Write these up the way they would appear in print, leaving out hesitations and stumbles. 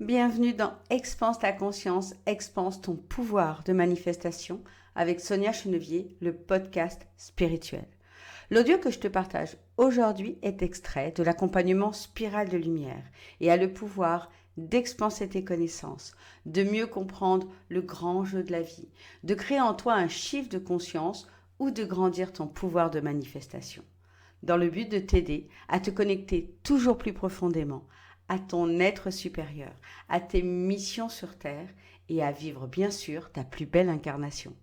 Bienvenue dans Expanse ta conscience, expanse ton pouvoir de manifestation avec Sonia Chenevier, le podcast spirituel. L'audio que je te partage aujourd'hui est extrait de l'accompagnement Spirale de Lumière et a le pouvoir d'expanser tes connaissances, de mieux comprendre le grand jeu de la vie, de créer en toi un chiffre de conscience ou de grandir ton pouvoir de manifestation, dans le but de t'aider à te connecter toujours plus profondément à ton être supérieur, à tes missions sur Terre et à vivre bien sûr ta plus belle incarnation.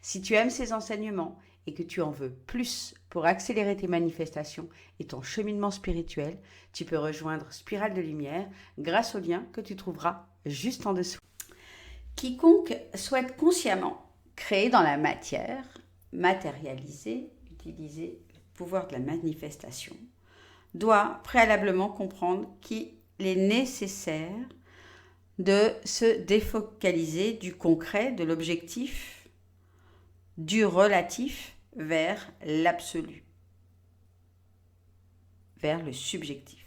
Si tu aimes ces enseignements et que tu en veux plus pour accélérer tes manifestations et ton cheminement spirituel, tu peux rejoindre Spirale de Lumière grâce au lien que tu trouveras juste en dessous. Quiconque souhaite consciemment créer dans la matière, matérialiser, utiliser le pouvoir de la manifestation, doit préalablement comprendre qu'il est nécessaire de se défocaliser du concret, de l'objectif, du relatif vers l'absolu, vers le subjectif.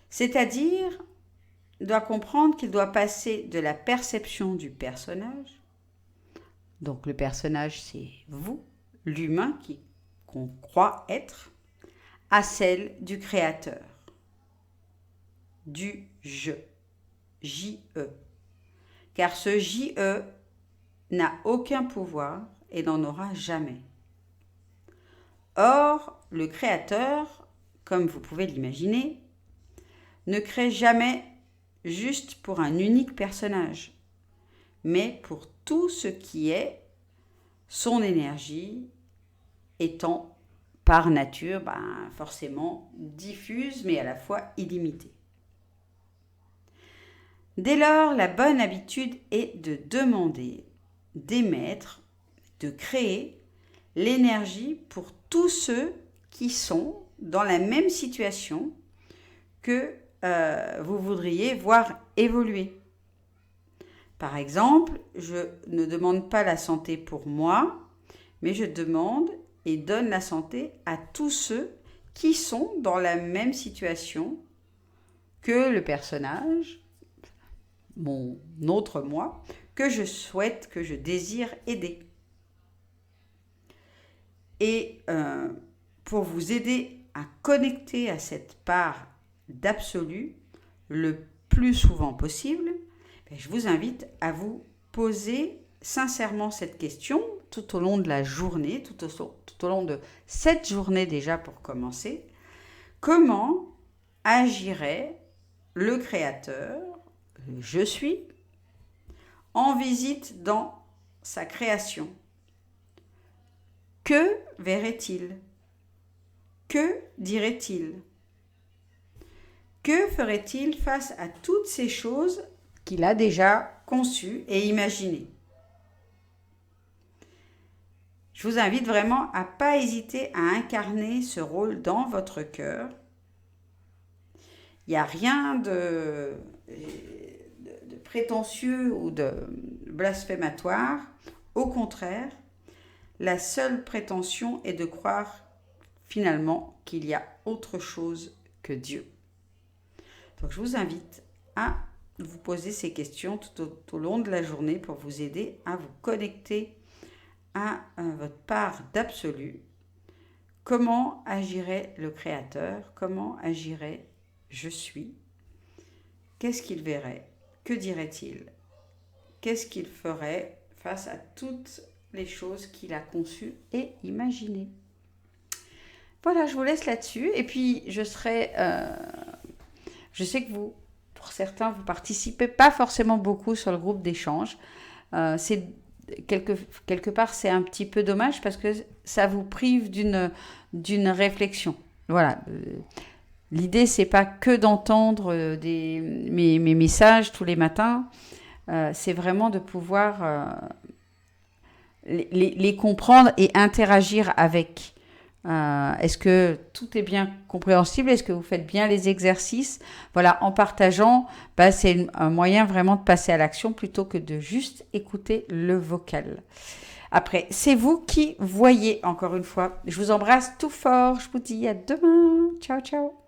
C'est-à-dire, doit comprendre qu'il doit passer de la perception du personnage, donc le personnage c'est vous, l'humain qu'on croit être, à celle du créateur, du je, J-E. Car ce J-E n'a aucun pouvoir et n'en aura jamais. Or, le créateur, comme vous pouvez l'imaginer, ne crée jamais juste pour un unique personnage, mais pour tout ce qui est son énergie étant par nature, forcément diffuse, mais à la fois illimitée. Dès lors, la bonne habitude est de demander, d'émettre, de créer l'énergie pour tous ceux qui sont dans la même situation que vous voudriez voir évoluer. Par exemple, je ne demande pas la santé pour moi, mais je demande et donne la santé à tous ceux qui sont dans la même situation que le personnage, mon autre moi, que je souhaite, que je désire aider. Et pour vous aider à connecter à cette part d'absolu le plus souvent possible, je vous invite à vous poser sincèrement cette question tout au long de la journée, tout au long de cette journée déjà pour commencer. Comment agirait le créateur, le je suis, en visite dans sa création? Que verrait-il? Que dirait-il? Que ferait-il face à toutes ces choses qu'il a déjà conçues et imaginées? Je vous invite vraiment à ne pas hésiter à incarner ce rôle dans votre cœur. Il n'y a rien de prétentieux ou de blasphématoire. Au contraire, la seule prétention est de croire finalement qu'il y a autre chose que Dieu. Donc je vous invite à vous poser ces questions tout au long de la journée pour vous aider à vous connecter à votre part d'absolu. Comment agirait le créateur? Comment agirait je suis? Qu'est-ce qu'il verrait? Que dirait-il? Qu'est-ce qu'il ferait face à toutes les choses qu'il a conçues et imaginées? Voilà, je vous laisse là-dessus. Et puis, je sais que vous, pour certains, vous participez pas forcément beaucoup sur le groupe d'échange. C'est quelque part, c'est un petit peu dommage parce que ça vous prive d'une réflexion. Voilà. L'idée, c'est pas que d'entendre mes messages tous les matins. C'est vraiment de pouvoir les comprendre et interagir avec. Est-ce que tout est bien compréhensible? Est-ce que vous faites bien les exercices? Voilà, en partageant, c'est un moyen vraiment de passer à l'action plutôt que de juste écouter le vocal. Après, c'est vous qui voyez, encore une fois. Je vous embrasse tout fort. Je vous dis à demain. Ciao, ciao.